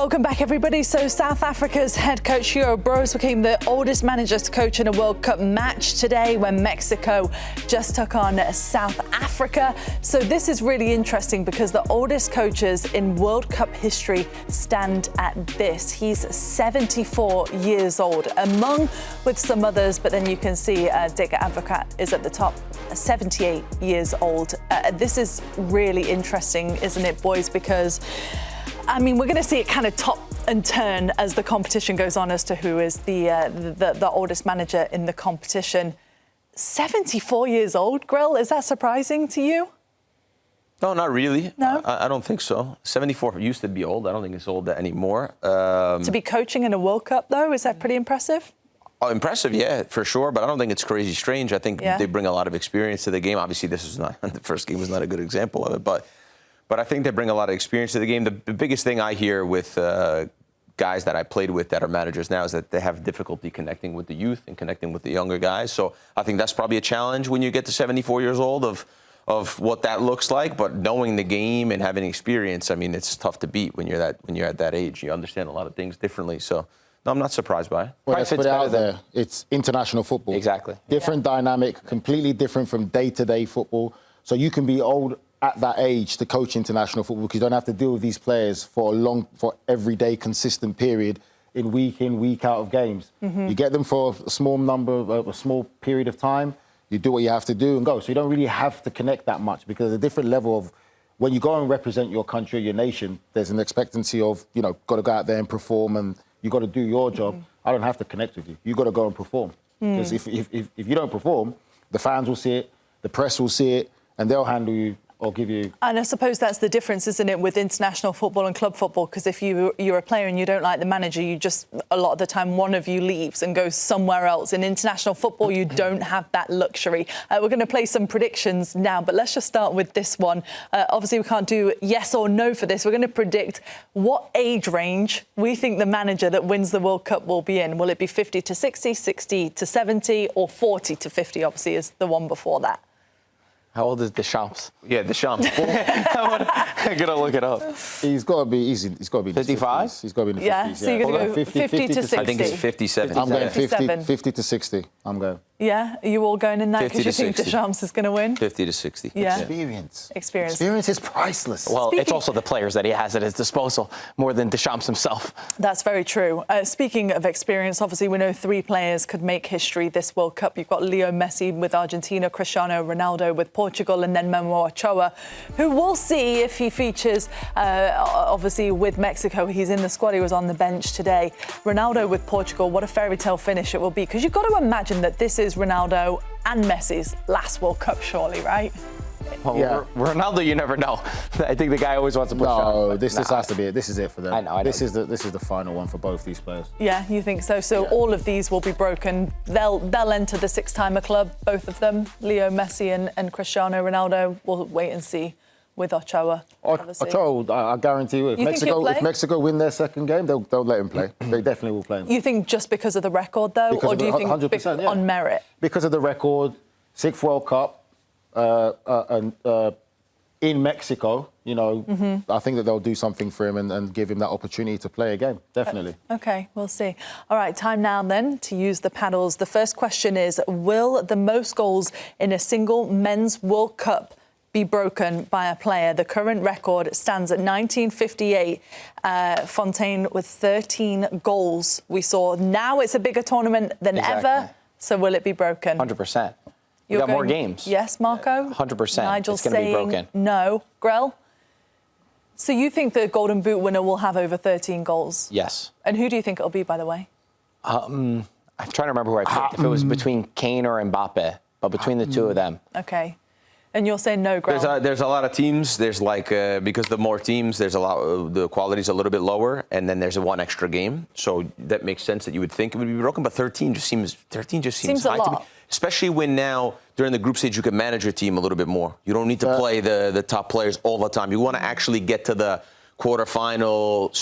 Welcome back, everybody. So South Africa's head coach Hugo Broos became the oldest manager to coach in a World Cup match today when Mexico just took on South Africa. So this is really interesting because the oldest coaches in World Cup history stand at this. He's 74 years old, among with some others, but then you can see Dick Advocaat is at the top, 78 years old. This is really interesting, isn't it, boys? Because I mean, we're going to see it kind of top and turn as the competition goes on as to who is the oldest manager in the competition. 74 years old, Grill, is that surprising to you? No, not really. No? I don't think so. 74 used to be old. I don't think it's old anymore. To be coaching in a World Cup, though, is that pretty impressive? Oh, impressive, yeah, for sure. But I don't think it's crazy strange. I think they bring a lot of experience to the game. Obviously, this is not the first game was not a good example of it, but I think they bring a lot of experience to the game. The biggest thing I hear with guys that I played with that are managers now is that they have difficulty connecting with the youth and connecting with the younger guys. So I think that's probably a challenge when you get to 74 years old of what that looks like. But knowing the game and having experience, I mean, it's tough to beat when you're at that age. You understand a lot of things differently. So no, I'm not surprised by it. Well, let's put it out there. It's international football. Exactly. Different dynamic, completely different from day-to-day football. So you can be old at that age to coach international football because you don't have to deal with these players for everyday consistent period in, week out of games. Mm-hmm. You get them for a small period of time, you do what you have to do and go. So you don't really have to connect that much because there's a different level of when you go and represent your country or your nation, there's an expectancy of, got to go out there and perform and you got to do your job. Mm-hmm. I don't have to connect with you. You got to go and perform. Because if you don't perform, the fans will see it, the press will see it, and they'll handle you. Or give you. And I suppose that's the difference, isn't it, with international football and club football? Because if you're a player and you don't like the manager, you just, a lot of the time, one of you leaves and goes somewhere else. In international football, you don't have that luxury. We're going to play some predictions now, but let's just start with this one. Obviously, we can't do yes or no for this. We're going to predict what age range we think the manager that wins the World Cup will be in. Will it be 50 to 60, 60 to 70, or 40 to 50, obviously, is the one before that? How old is Deschamps? Yeah, Deschamps. I'm gonna look it up. He's got to be easy. He's got to be 55. He's got to be in the 50s. So you're going to go 50 to 60. I think it's 57. I'm going 50 to 60. I'm going. Yeah, are you all going in that 50 because you to think 60. Deschamps is going to win? 50 to 60. Yeah. Experience. Experience is priceless. Well, it's also the players that he has at his disposal more than Deschamps himself. That's very true. Speaking of experience, obviously we know 3 players could make history this World Cup. You've got Leo Messi with Argentina, Cristiano Ronaldo with Portugal, and then Memo Ochoa, who we'll see if he features, obviously, with Mexico. He's in the squad. He was on the bench today. Ronaldo with Portugal, what a fairy tale finish it will be. Because you've got to imagine that this is Ronaldo and Messi's last World Cup, surely, right? Well, yeah. Ronaldo, you never know. I think the guy always wants to push on. No, this has to be it. This is it for them. I know. This is the final one for both these players. Yeah, you think so? So all of these will be broken. They'll enter the 6-timer club, both of them. Leo Messi and Cristiano Ronaldo. We'll wait and see with Ochoa. Ochoa, I guarantee you, if Mexico win their second game, they'll let him play. They definitely will play him. You think just because of the record, though, or do you think 100%, on merit? Because of the record, 6th World Cup, in Mexico, I think that they'll do something for him and give him that opportunity to play a game, definitely. OK, we'll see. All right, time now then to use the paddles. The first question is, will the most goals in a single men's World Cup be broken by a player? The current record stands at 1958. Fontaine with 13 goals we saw. Now it's a bigger tournament than ever, so will it be broken? 100%. You got more games. Yes, Marco? 100%. Nigel's it's going to be broken. No. Grell? So you think the Golden Boot winner will have over 13 goals? Yes. And who do you think it'll be, by the way? I'm trying to remember who I picked. If it was between Kane or Mbappe, but between the two of them. OK. And you're saying no, Grell? There's a lot of teams. There's because the more teams, there's the quality's a little bit lower, and then there's one extra game. So that makes sense that you would think it would be broken, but 13 just seems high to me. Especially when now, during the group stage, you can manage your team a little bit more. You don't need to play the top players all the time. You want to actually get to the quarterfinal,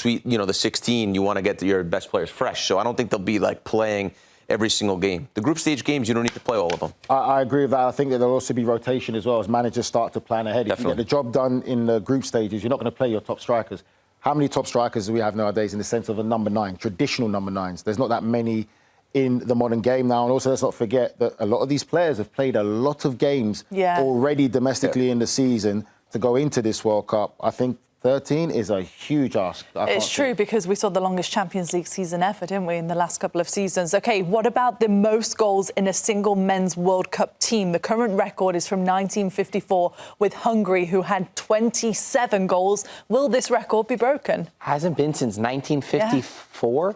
the 16. You want to get your best players fresh. So I don't think they'll be playing every single game. The group stage games, you don't need to play all of them. I agree with that. I think that there'll also be rotation as well as managers start to plan ahead. If you get the job done in the group stages, you're not going to play your top strikers. how many top strikers do we have nowadays in the sense of a number 9, traditional number 9s? There's not that many in the modern game now. And also, let's not forget that a lot of these players have played a lot of games already domestically in the season to go into this World Cup. I think 13 is a huge ask. It's true, because we saw the longest Champions League season ever, didn't we, in the last couple of seasons? OK, what about the most goals in a single men's World Cup team? The current record is from 1954 with Hungary, who had 27 goals. Will this record be broken? Hasn't been since 1954?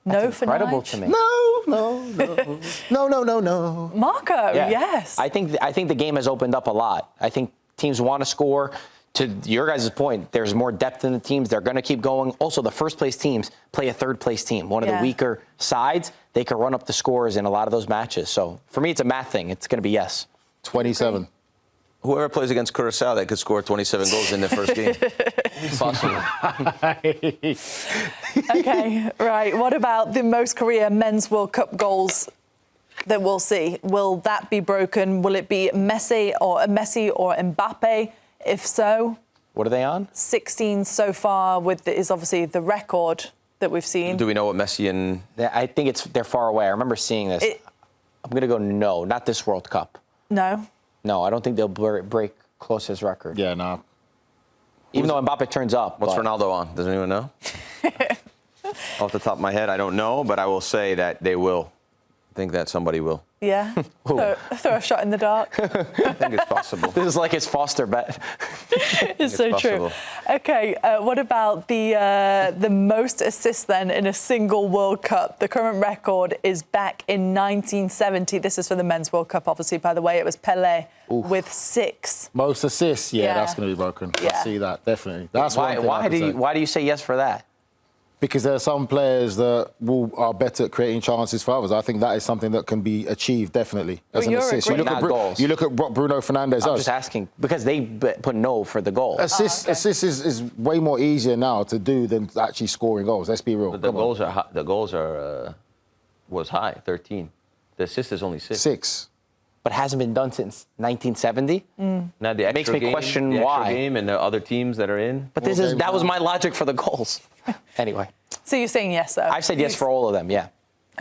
No, That's for incredible Nige? to me. No. Marco, yes. I think the game has opened up a lot. I think teams want to score. To your guys' point, there's more depth in the teams. They're going to keep going. Also, the first-place teams play a third-place team. One of the weaker sides, they can run up the scores in a lot of those matches. So, for me, it's a math thing. It's going to be yes. 27. Whoever plays against Curacao, that could score 27 goals in their first game. It's possible. OK, right. What about the most career men's World Cup goals that we'll see? Will that be broken? Will it be Messi or Mbappe? If so, what are they on? 16 so far, is obviously the record that we've seen. Do we know what Messi and... I think they're far away. I remember seeing this. I'm going to go no, not this World Cup. No? No, I don't think they'll break Klose's record. Yeah, no. Even though Mbappe turns up. What's Ronaldo on? Does anyone know? Off the top of my head, I don't know, but I will say that they will. I think that somebody will. Yeah? Throw a shot in the dark. I think it's possible. This is like his Foster bet. It's so true. OK, what about the most assists then in a single World Cup? The current record is back in 1970. This is for the Men's World Cup, obviously, by the way. It was Pelé with 6. Most assists, that's going to be broken. I see that, definitely. That's why do you say yes for that? Because there are some players that are better at creating chances for others. I think that is something that can be achieved, definitely, as an assist. You look at what Bruno Fernandes does. I'm just asking, because they put no for the goal. Assist is way more easier now to do than actually scoring goals. Let's be real. But the goals was high, 13. The assist is only 6. But hasn't been done since 1970. Now the makes me question the why. Extra game and the other teams that are in. But that was my logic for the goals. Anyway. So you're saying yes, though? I've said yes for all of them, yeah.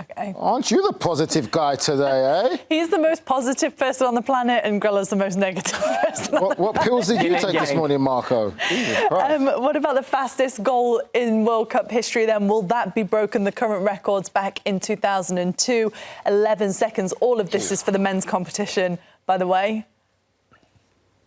OK. Aren't you the positive guy today, eh? He's the most positive person on the planet, and Grella's the most negative person. What pills did you take this morning, Marco? What about the fastest goal in World Cup history then? Will that be broken? The current record's back in 2002, 11 seconds. All of this is for the men's competition, by the way.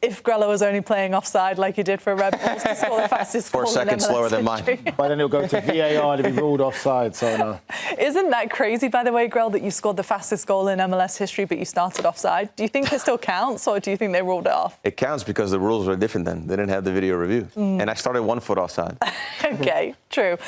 If Grella was only playing offside like he did for Red Bulls to score the fastest goal 4 seconds slower than mine. But then it'll go to VAR to be ruled offside, so no. Isn't that crazy, by the way, Grell, that you scored the fastest goal in MLS history, but you started offside? Do you think it still counts, or do you think they ruled it off? It counts because the rules were different then. They didn't have the video review. And I started 1 foot offside. OK, true.